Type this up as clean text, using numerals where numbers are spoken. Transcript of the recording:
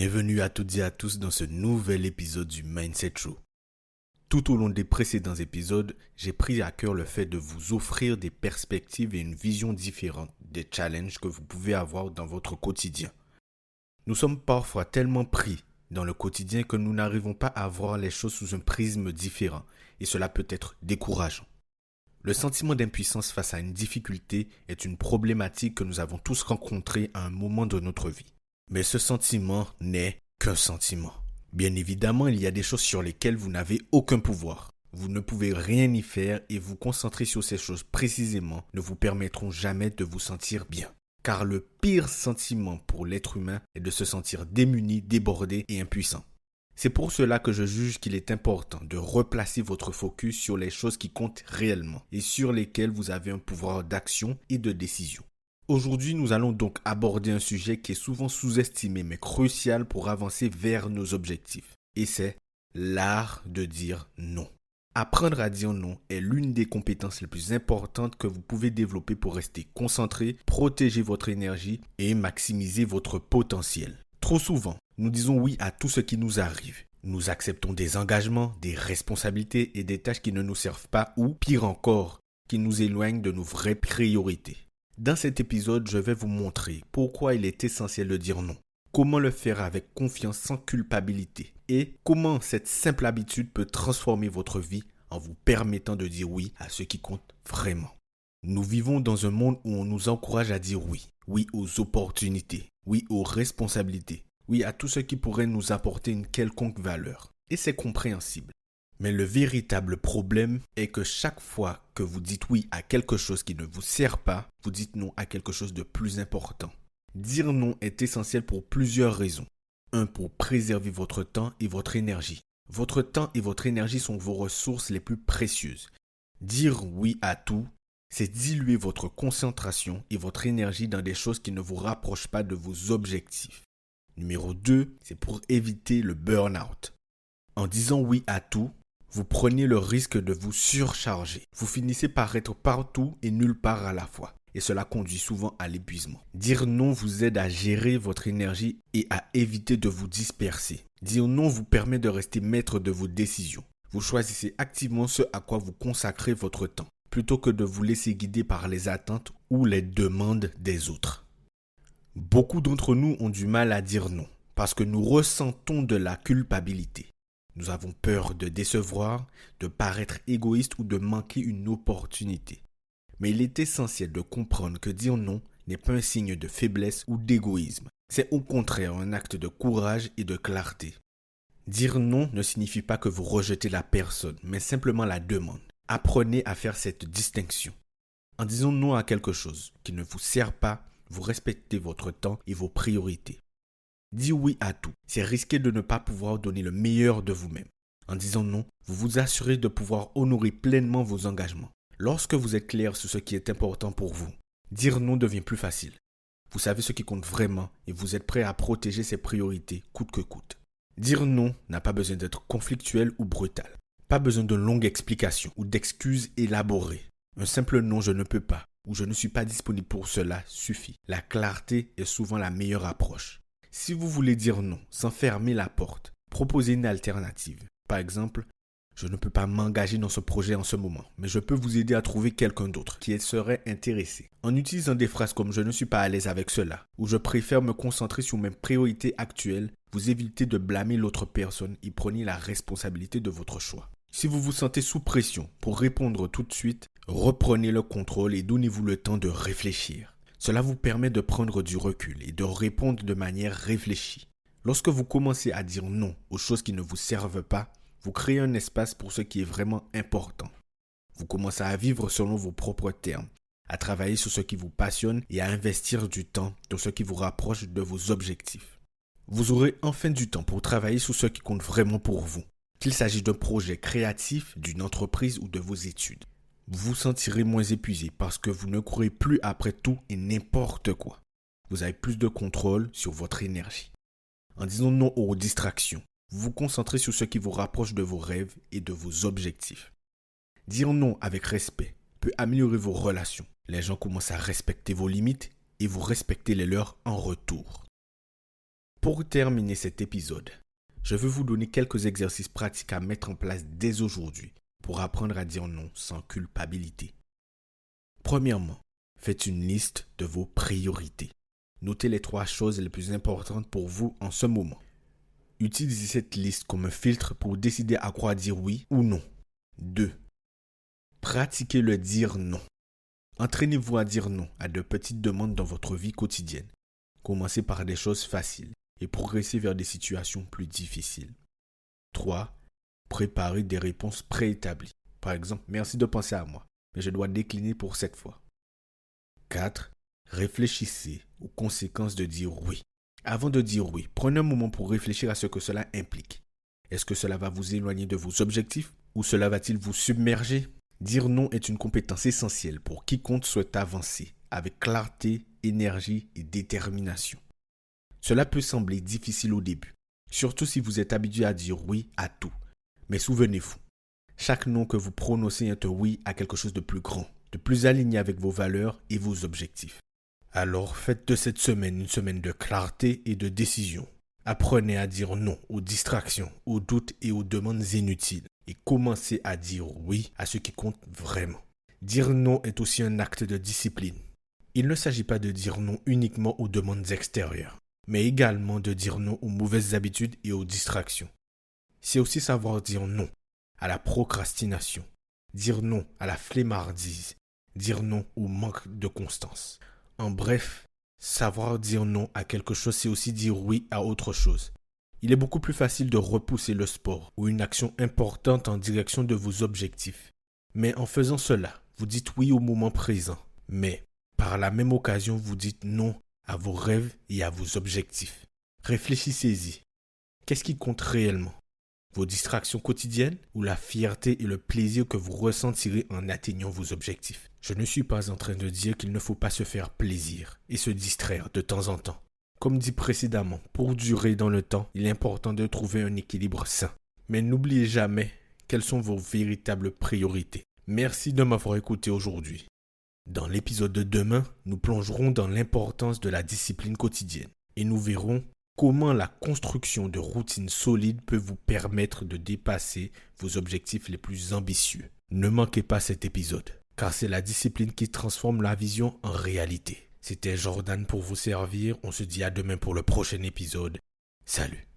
Bienvenue à toutes et à tous dans ce nouvel épisode du Mindset Show. Tout au long des précédents épisodes, j'ai pris à cœur le fait de vous offrir des perspectives et une vision différente des challenges que vous pouvez avoir dans votre quotidien. Nous sommes parfois tellement pris dans le quotidien que nous n'arrivons pas à voir les choses sous un prisme différent et cela peut être décourageant. Le sentiment d'impuissance face à une difficulté est une problématique que nous avons tous rencontrée à un moment de notre vie. Mais ce sentiment n'est qu'un sentiment. Bien évidemment, il y a des choses sur lesquelles vous n'avez aucun pouvoir. Vous ne pouvez rien y faire et vous concentrer sur ces choses précisément ne vous permettront jamais de vous sentir bien. Car le pire sentiment pour l'être humain est de se sentir démuni, débordé et impuissant. C'est pour cela que je juge qu'il est important de replacer votre focus sur les choses qui comptent réellement et sur lesquelles vous avez un pouvoir d'action et de décision. Aujourd'hui, nous allons donc aborder un sujet qui est souvent sous-estimé mais crucial pour avancer vers nos objectifs. Et c'est l'art de dire non. Apprendre à dire non est l'une des compétences les plus importantes que vous pouvez développer pour rester concentré, protéger votre énergie et maximiser votre potentiel. Trop souvent, nous disons oui à tout ce qui nous arrive. Nous acceptons des engagements, des responsabilités et des tâches qui ne nous servent pas ou, pire encore, qui nous éloignent de nos vraies priorités. Dans cet épisode, je vais vous montrer pourquoi il est essentiel de dire non, comment le faire avec confiance sans culpabilité et comment cette simple habitude peut transformer votre vie en vous permettant de dire oui à ce qui compte vraiment. Nous vivons dans un monde où on nous encourage à dire oui, oui aux opportunités, oui aux responsabilités, oui à tout ce qui pourrait nous apporter une quelconque valeur. Et c'est compréhensible. Mais le véritable problème est que chaque fois que vous dites oui à quelque chose qui ne vous sert pas, vous dites non à quelque chose de plus important. Dire non est essentiel pour plusieurs raisons. 1. Pour préserver votre temps et votre énergie. Votre temps et votre énergie sont vos ressources les plus précieuses. Dire oui à tout, c'est diluer votre concentration et votre énergie dans des choses qui ne vous rapprochent pas de vos objectifs. Numéro 2, c'est pour éviter le burn-out. En disant oui à tout, vous prenez le risque de vous surcharger. Vous finissez par être partout et nulle part à la fois. Et cela conduit souvent à l'épuisement. Dire non vous aide à gérer votre énergie et à éviter de vous disperser. Dire non vous permet de rester maître de vos décisions. Vous choisissez activement ce à quoi vous consacrez votre temps, plutôt que de vous laisser guider par les attentes ou les demandes des autres. Beaucoup d'entre nous ont du mal à dire non, parce que nous ressentons de la culpabilité. Nous avons peur de décevoir, de paraître égoïste ou de manquer une opportunité. Mais il est essentiel de comprendre que dire non n'est pas un signe de faiblesse ou d'égoïsme. C'est au contraire un acte de courage et de clarté. Dire non ne signifie pas que vous rejetez la personne, mais simplement la demande. Apprenez à faire cette distinction. En disant non à quelque chose qui ne vous sert pas, vous respectez votre temps et vos priorités. Dire oui à tout, c'est risquer de ne pas pouvoir donner le meilleur de vous-même. En disant non, vous vous assurez de pouvoir honorer pleinement vos engagements. Lorsque vous êtes clair sur ce qui est important pour vous, dire non devient plus facile. Vous savez ce qui compte vraiment et vous êtes prêt à protéger ses priorités coûte que coûte. Dire non n'a pas besoin d'être conflictuel ou brutal. Pas besoin de longues explications ou d'excuses élaborées. Un simple non je ne peux pas ou je ne suis pas disponible pour cela suffit. La clarté est souvent la meilleure approche. Si vous voulez dire non sans fermer la porte, proposez une alternative. Par exemple, je ne peux pas m'engager dans ce projet en ce moment, mais je peux vous aider à trouver quelqu'un d'autre qui serait intéressé. En utilisant des phrases comme je ne suis pas à l'aise avec cela ou je préfère me concentrer sur mes priorités actuelles, vous évitez de blâmer l'autre personne et prenez la responsabilité de votre choix. Si vous vous sentez sous pression pour répondre tout de suite, reprenez le contrôle et donnez-vous le temps de réfléchir. Cela vous permet de prendre du recul et de répondre de manière réfléchie. Lorsque vous commencez à dire non aux choses qui ne vous servent pas, vous créez un espace pour ce qui est vraiment important. Vous commencez à vivre selon vos propres termes, à travailler sur ce qui vous passionne et à investir du temps dans ce qui vous rapproche de vos objectifs. Vous aurez enfin du temps pour travailler sur ce qui compte vraiment pour vous, qu'il s'agisse d'un projet créatif, d'une entreprise ou de vos études. Vous vous sentirez moins épuisé parce que vous ne courez plus après tout et n'importe quoi. Vous avez plus de contrôle sur votre énergie. En disant non aux distractions, vous vous concentrez sur ce qui vous rapproche de vos rêves et de vos objectifs. Dire non avec respect peut améliorer vos relations. Les gens commencent à respecter vos limites et vous respectez les leurs en retour. Pour terminer cet épisode, je veux vous donner quelques exercices pratiques à mettre en place dès aujourd'hui pour apprendre à dire non sans culpabilité. Premièrement, faites une liste de vos priorités. Notez les 3 choses les plus importantes pour vous en ce moment. Utilisez cette liste comme un filtre pour décider à quoi dire oui ou non. 2. Pratiquez le dire non. Entraînez-vous à dire non à de petites demandes dans votre vie quotidienne. Commencez par des choses faciles et progressez vers des situations plus difficiles. 3. Préparez des réponses préétablies. Par exemple, merci de penser à moi, mais je dois décliner pour cette fois. 4. Réfléchissez aux conséquences de dire oui. Avant de dire oui, prenez un moment pour réfléchir à ce que cela implique. Est-ce que cela va vous éloigner de vos objectifs ou cela va-t-il vous submerger? Dire non est une compétence essentielle pour quiconque souhaite avancer avec clarté, énergie et détermination. Cela peut sembler difficile au début, surtout si vous êtes habitué à dire oui à tout. Mais souvenez-vous, chaque non que vous prononcez est un oui à quelque chose de plus grand, de plus aligné avec vos valeurs et vos objectifs. Alors faites de cette semaine une semaine de clarté et de décision. Apprenez à dire non aux distractions, aux doutes et aux demandes inutiles et commencez à dire oui à ce qui compte vraiment. Dire non est aussi un acte de discipline. Il ne s'agit pas de dire non uniquement aux demandes extérieures, mais également de dire non aux mauvaises habitudes et aux distractions. C'est aussi savoir dire non à la procrastination, dire non à la flemmardise, dire non au manque de constance. En bref, savoir dire non à quelque chose, c'est aussi dire oui à autre chose. Il est beaucoup plus facile de repousser le sport ou une action importante en direction de vos objectifs. Mais en faisant cela, vous dites oui au moment présent. Mais par la même occasion, vous dites non à vos rêves et à vos objectifs. Réfléchissez-y. Qu'est-ce qui compte réellement? Vos distractions quotidiennes ou la fierté et le plaisir que vous ressentirez en atteignant vos objectifs? Je ne suis pas en train de dire qu'il ne faut pas se faire plaisir et se distraire de temps en temps. Comme dit précédemment, pour durer dans le temps, il est important de trouver un équilibre sain. Mais n'oubliez jamais quelles sont vos véritables priorités. Merci de m'avoir écouté aujourd'hui. Dans l'épisode de demain, nous plongerons dans l'importance de la discipline quotidienne et nous verrons comment la construction de routines solides peut vous permettre de dépasser vos objectifs les plus ambitieux. Ne manquez pas cet épisode, car c'est la discipline qui transforme la vision en réalité. C'était Jordan pour vous servir. On se dit à demain pour le prochain épisode. Salut.